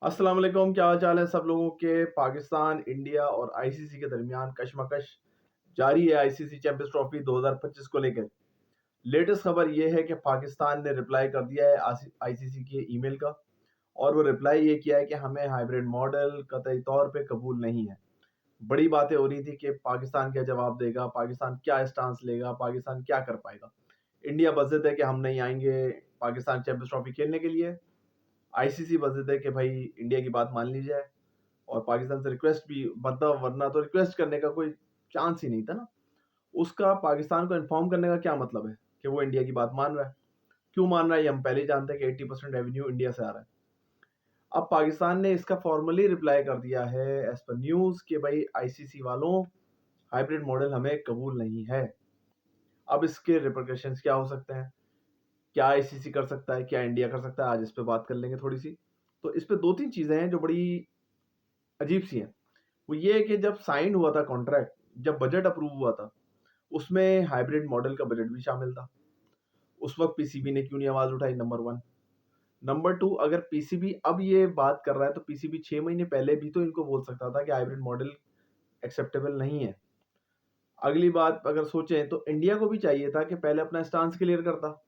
अस्सलाम वालेकुम, क्या हाल चाल है सब लोगों के। पाकिस्तान, इंडिया और आईसीसी के दरमियान कशमकश जारी है आईसीसी चैंपियंस ट्रॉफी 2025 को लेकर। लेटेस्ट खबर ये है कि पाकिस्तान ने रिप्लाई कर दिया है आईसीसी के ईमेल का, और वो रिप्लाई ये किया है कि हमें हाइब्रिड मॉडल कतई तौर पे कबूल नहीं है। बड़ी बातें हो रही थी कि पाकिस्तान क्या जवाब देगा, पाकिस्तान क्या स्टांस लेगा, पाकिस्तान क्या कर पाएगा। इंडिया बज़द है कि हम नहीं आएंगे पाकिस्तान चैंपियंस ट्रॉफी खेलने के लिए। आईसीसी बज़द है कि भाई इंडिया की बात मान ली जाए, और पाकिस्तान से रिक्वेस्ट भी मतलब, वरना तो रिक्वेस्ट करने का कोई चांस ही नहीं था ना। उसका पाकिस्तान को इन्फॉर्म करने का क्या मतलब है कि वो इंडिया की बात मान रहा है। क्यों मान रहा है ये हम पहले ही जानते हैं कि 80% रेवेन्यू इंडिया से आ रहा है। अब पाकिस्तान ने इसका फॉर्मली रिप्लाई कर दिया है एज पर न्यूज कि भाई आईसीसी वालों, हाइब्रिड मॉडल हमें कबूल नहीं है। अब इसके रिpercussions क्या हो सकते हैं, क्या आईसीसी कर सकता है, क्या इंडिया कर सकता है, आज इस पे बात कर लेंगे थोड़ी सी। तो इस पे दो तीन चीजें हैं जो बड़ी अजीब सी हैं। वो ये है कि जब साइन हुआ था कॉन्ट्रैक्ट, जब बजट अप्रूव हुआ था, उसमें हाइब्रिड मॉडल का बजट भी शामिल था। उस वक्त पीसीबी ने क्यों नहीं आवाज उठाई, नंबर वन। नंबर टू, अगर पीसीबी अब ये बात कर रहा है तो पीसीबी 6 महीने पहले भी तो इनको बोल सकता था कि हाइब्रिड मॉडल एक्सेप्टेबल नहीं है। अगली बात अगर सोचें तो इंडिया को भी चाहिए था कि पहले अपना स्टांस क्लियर करता।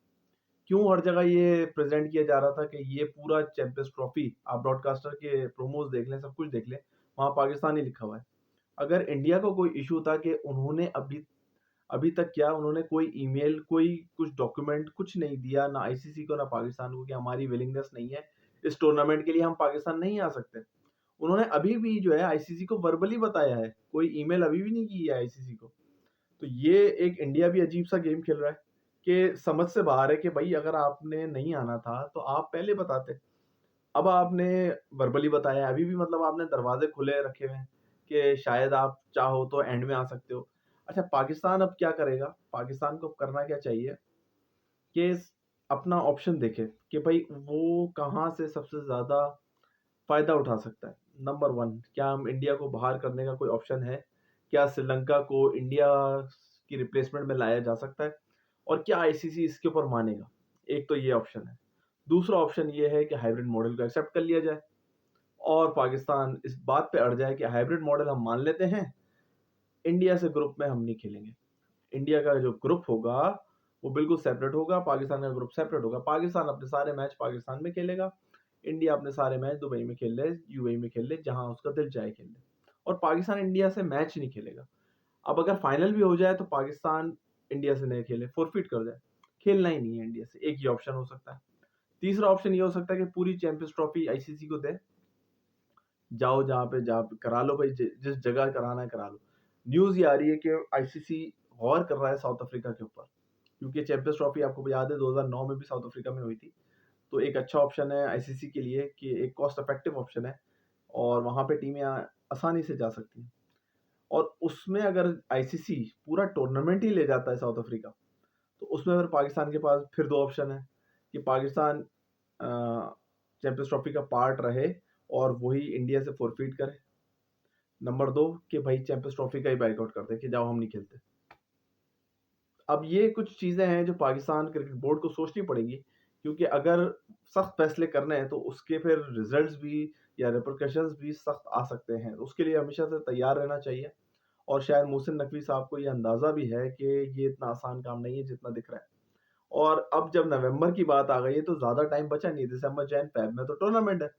क्यों हर जगह ये प्रेजेंट किया जा रहा था कि ये पूरा चैंपियंस ट्रॉफी, आप ब्रॉडकास्टर के प्रोमोज देख लें, सब कुछ देख लें, वहां पाकिस्तान ही लिखा हुआ है। अगर इंडिया को कोई इशू था कि उन्होंने अभी अभी तक क्या उन्होंने कोई ईमेल, कोई कुछ डॉक्यूमेंट कुछ नहीं दिया, ना आईसीसी को ना पाकिस्तान को, कि हमारी विलिंगनेस नहीं है इस टूर्नामेंट के लिए, हम पाकिस्तान नहीं आ सकते। उन्होंने अभी भी जो है आईसीसी को वर्बली बताया है, कोई ईमेल अभी भी नहीं की है आईसीसी को। तो ये एक इंडिया भी अजीब सा गेम खेल रहा है कि समझ से बाहर है कि भाई अगर आपने नहीं आना था तो आप पहले बताते। अब आपने वर्बली बताया, अभी भी मतलब आपने दरवाजे खुले रखे हुए हैं कि शायद आप चाहो तो एंड में आ सकते हो। अच्छा, पाकिस्तान अब क्या करेगा? पाकिस्तान को करना क्या चाहिए कि अपना ऑप्शन देखे कि भाई वो कहाँ से सबसे ज्यादा फायदा उठा सकता है। नंबर वन, क्या हम इंडिया को बाहर करने का कोई ऑप्शन है? क्या श्रीलंका को इंडिया की रिप्लेसमेंट में लाया जा सकता है? और क्या आईसीसी इसके ऊपर मानेगा? एक तो ये ऑप्शन है। दूसरा ऑप्शन ये है कि हाइब्रिड मॉडल को एक्सेप्ट कर लिया जाए और पाकिस्तान इस बात पे अड़ जाए कि हाइब्रिड मॉडल हम मान लेते हैं, इंडिया से ग्रुप में हम नहीं खेलेंगे। इंडिया का जो ग्रुप होगा वो बिल्कुल सेपरेट होगा, पाकिस्तान का ग्रुप सेपरेट होगा। पाकिस्तान अपने सारे मैच पाकिस्तान में खेलेगा, इंडिया अपने सारे मैच दुबई में खेल ले, यूएई में खेल ले, जहां उसका दिल चाहे खेल ले। और पाकिस्तान इंडिया से मैच नहीं खेलेगा। अब अगर फाइनल भी हो जाए तो पाकिस्तान इंडिया से नहीं खेले, फोरफिट कर जाए, खेलना ही नहीं है इंडिया से। एक ही ऑप्शन हो सकता है। तीसरा ऑप्शन ये हो सकता है कि पूरी चैंपियंस ट्रॉफी आईसीसी को दे, जाओ जहाँ पे करा लो भाई, जिस जगह कराना है करा लो। न्यूज ये आ रही है कि आईसीसी गौर कर रहा है साउथ अफ्रीका के ऊपर, क्योंकि चैंपियंस ट्रॉफी आपको याद है 2009 में भी साउथ अफ्रीका में हुई थी। तो एक अच्छा ऑप्शन है आईसीसी के लिए कि एक कॉस्ट इफेक्टिव ऑप्शन है, और वहां पे टीमें आसानी से जा सकती हैं। और उसमें अगर आईसीसी पूरा टूर्नामेंट ही ले जाता है साउथ अफ्रीका, तो उसमें फिर पाकिस्तान के पास फिर दो ऑप्शन है कि पाकिस्तान चैंपियंस ट्रॉफी का पार्ट रहे और वही इंडिया से फोरफीट करे। नंबर दो, कि भाई चैंपियंस ट्रॉफी का ही बाइकआउट कर दे कि जाओ हम नहीं खेलते। अब ये कुछ चीजें हैं जो पाकिस्तान क्रिकेट बोर्ड को सोचनी पड़ेगी, क्योंकि अगर सख्त फैसले करने हैं तो उसके फिर रिजल्ट्स भी या रिपरकशंस भी सख्त आ सकते हैं। उसके लिए हमेशा से तैयार रहना चाहिए। और शायद मोहसिन नकवी साहब को ये अंदाजा भी है कि ये इतना आसान काम नहीं है जितना दिख रहा है। और अब जब नवंबर की बात आ गई है तो ज्यादा टाइम बचा नहीं, दिसंबर जैन फेब में तो टूर्नामेंट है।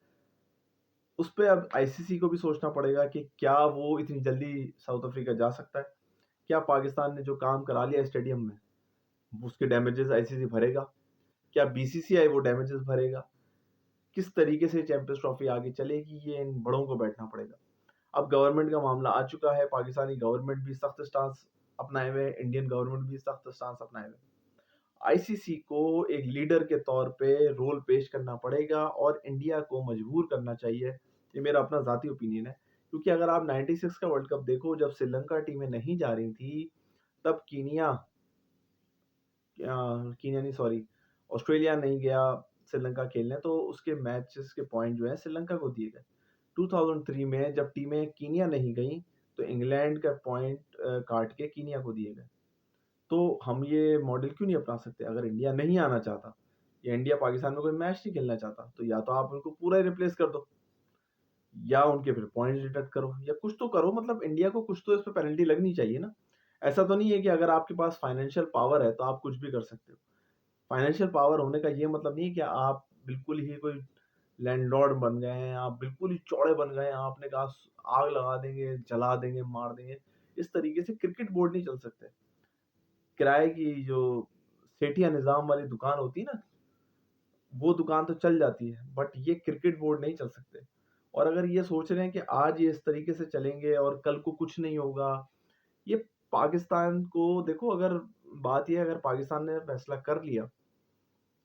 उस पे अब आईसीसी को भी सोचना पड़ेगा कि क्या वो इतनी जल्दी साउथ अफ्रीका जा सकता है। क्या पाकिस्तान ने जो काम करा लिया स्टेडियम में, उसके डैमेजेस आईसीसी भरेगा? क्या बीसीसीआई वो डैमेजेस भरेगा? किस तरीके से चैंपियंस ट्रॉफी आगे चलेगी, ये इन बड़ों को बैठना पड़ेगा। अब गवर्नमेंट का मामला आ चुका है, पाकिस्तानी गवर्नमेंट भी सख्त स्टांस अपनाए हुए, इंडियन गवर्नमेंट भी सख्त स्टांस अपनाए हुए। आईसीसी को एक लीडर के तौर पे रोल पेश करना पड़ेगा और इंडिया को मजबूर करना चाहिए। ये मेरा अपना जाती ओपिनियन है, क्योंकि अगर आप 96 का वर्ल्ड कप देखो, जब श्रीलंका टीमें नहीं जा रही थी, तब कीनिया नहीं, सॉरी, ऑस्ट्रेलिया नहीं गया श्रीलंका खेलने, तो उसके मैचेस के पॉइंट जो है श्रीलंका को दिए गए। 2003 में जब टीमें कीनिया नहीं गई, तो इंग्लैंड का पॉइंट काट के कीनिया को दिए गए। तो हम ये मॉडल क्यों नहीं अपना सकते? अगर इंडिया नहीं आना चाहता या इंडिया पाकिस्तान में कोई मैच नहीं खेलना चाहता, तो या तो आप उनको पूरा ही रिप्लेस कर दो, या उनके फिर पॉइंट्स डिडक्ट करो या कुछ तो करो, मतलब इंडिया को कुछ तो इस पे पेनल्टी लगनी चाहिए ना। ऐसा तो नहीं है कि अगर आपके पास फाइनेंशियल पावर है तो आप कुछ भी कर सकते हो। फाइनेंशियल पावर होने का ये मतलब नहीं है कि आप बिल्कुल ही कोई लैंडलॉर्ड बन गए हैं, आप बिल्कुल ही चौड़े बन गए हैं, आपने कहा आग लगा देंगे, जला देंगे, मार देंगे। इस तरीके से क्रिकेट बोर्ड नहीं चल सकते। किराए की जो सेठिया निज़ाम वाली दुकान होती है ना, वो दुकान तो चल जाती है, बट ये क्रिकेट बोर्ड नहीं चल सकते। और अगर ये सोच रहे हैं कि आज ये इस तरीके से चलेंगे और कल को कुछ नहीं होगा, ये पाकिस्तान को देखो, अगर बात ये है, अगर पाकिस्तान ने फैसला कर लिया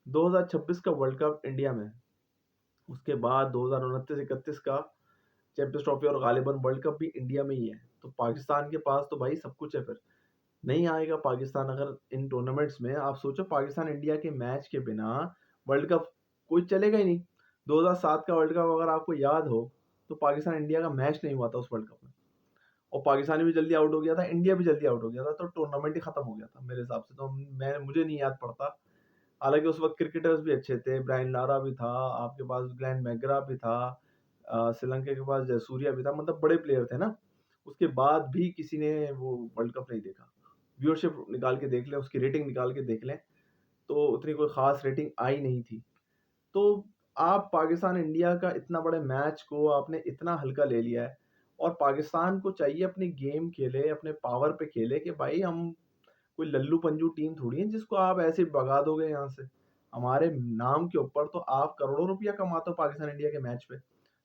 2026 का वर्ल्ड कप इंडिया में, उसके बाद 2029-31 का चैंपियंस ट्रॉफी और गालिबन वर्ल्ड कप भी इंडिया में ही है, तो पाकिस्तान के पास तो भाई सब कुछ है। फिर नहीं आएगा पाकिस्तान अगर इन टूर्नामेंट्स में, आप सोचो पाकिस्तान इंडिया के मैच के बिना वर्ल्ड कप कोई चलेगा ही नहीं। 2007 का वर्ल्ड कप अगर आपको याद हो, तो पाकिस्तान इंडिया का मैच नहीं हुआ था उस वर्ल्ड कप में, और पाकिस्तान भी जल्दी आउट हो गया था, इंडिया भी जल्दी आउट हो गया था, तो टूर्नामेंट ही खत्म हो गया था मेरे हिसाब से। तो मैं मुझे नहीं याद पड़ता। हालांकि उस वक्त क्रिकेटर्स भी अच्छे थे, ब्रायन लारा भी था, आपके पास ग्लेन मैकग्रा भी था, श्रीलंका के पास जयसूर्या भी था, मतलब बड़े प्लेयर थे ना। उसके बाद भी किसी ने वो वर्ल्ड कप नहीं देखा। व्यूअरशिप निकाल के देख लें, उसकी रेटिंग निकाल के देख लें, तो उतनी कोई खास रेटिंग आई नहीं थी। तो आप पाकिस्तान इंडिया का इतना बड़े मैच को आपने इतना हल्का ले लिया है, और पाकिस्तान को चाहिए अपनी गेम खेले, अपने पावर पे खेले, कि भाई हम कोई लल्लू पंजू टीम थोड़ी है जिसको आप ऐसे ही भगा दोगे यहाँ से। हमारे नाम के ऊपर तो आप करोड़ों रुपया कमाते हो पाकिस्तान इंडिया के मैच पे,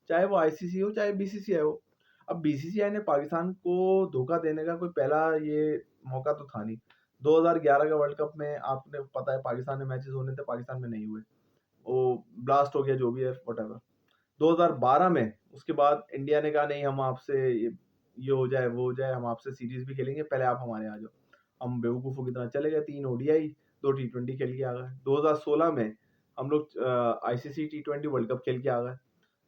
चाहे वो आईसीसी हो चाहे बीसीसीआई हो। अब बीसीसीआई ने पाकिस्तान को धोखा देने का कोई पहला ये मौका तो था नहीं। 2011 का वर्ल्ड कप में आपने पता है पाकिस्तान में मैचेस होने थे, पाकिस्तान में नहीं हुए, वो ब्लास्ट हो गया, जो भी है वटेवर। 2012 में उसके बाद इंडिया ने कहा नहीं, हम आपसे ये हो जाए वो हो जाए, हम आपसे सीरीज भी खेलेंगे, पहले आप हमारे आ जाओ। हम बेवकूफ़ों की तरह चले गए, 3 ओडीआई 2 टी20 खेल के आ गए। 2016 में हम लोग आईसीसी टी20 वर्ल्ड कप खेल के आ गए।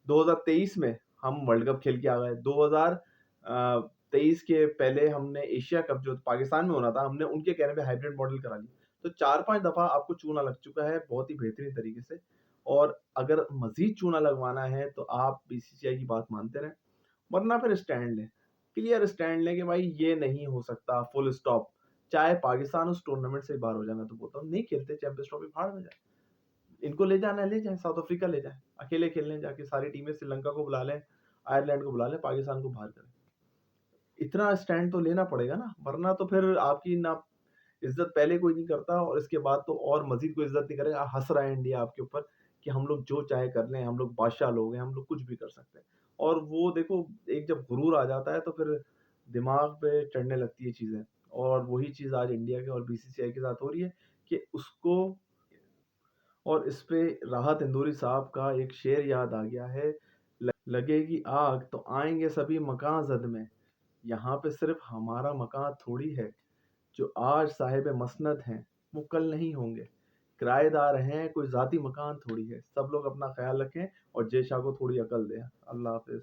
2023 में हम वर्ल्ड कप खेल के आ गए। 2023 के पहले हमने एशिया कप जो पाकिस्तान में होना था, हमने उनके कहने पे हाइब्रिड मॉडल करा लिया। तो 4-5 दफ़ा आपको चूना लग चुका है बहुत ही बेहतरीन तरीके से, और अगर मज़ीद चूना लगवाना है तो आप बीसीसीआई की बात मानते रहें, वरना फिर स्टैंड लें, क्लियर स्टैंड लें कि भाई ये नहीं हो सकता, फुल स्टॉप। चाहे पाकिस्तान उस टूर्नामेंट से बाहर हो जाए, मैं तो बोलता हूँ नहीं खेलते चैंपियंस ट्रॉफी, भाड़ में जाए। इनको ले जाना है ले जाएं, साउथ अफ्रीका ले जाएं, अकेले खेलने जाके सारी टीमें, श्रीलंका को बुला लें, आयरलैंड को बुला लें, पाकिस्तान को बाहर करें। इतना स्टैंड तो लेना पड़ेगा ना, वरना तो फिर आपकी ना इज्जत पहले कोई नहीं करता, और इसके बाद तो और मजीद कोई इज्जत नहीं करेगा। हंस रहा है इंडिया आपके ऊपर कि हम लोग जो चाहे कर लें, हम लोग बादशाह लोग हैं, हम लोग कुछ भी कर सकते हैं। और वो देखो, एक जब गुरूर आ जाता है तो फिर दिमाग पे चढ़ने लगती है चीज़ें, और वही चीज़ आज इंडिया के और बीसीसीआई के साथ हो रही है कि उसको। और इस पे राहत इंदौरी साहब का एक शेर याद आ गया है, लगेगी आग तो आएंगे सभी मकान जद में, यहाँ पे सिर्फ हमारा मकान थोड़ी है, जो आज साहिब मसनद हैं वो कल नहीं होंगे, किराएदार हैं कोई ज़ाती मकान थोड़ी है। सब लोग अपना ख्याल रखें और जय शाह को थोड़ी अकल दें। अल्लाह हाफिज़।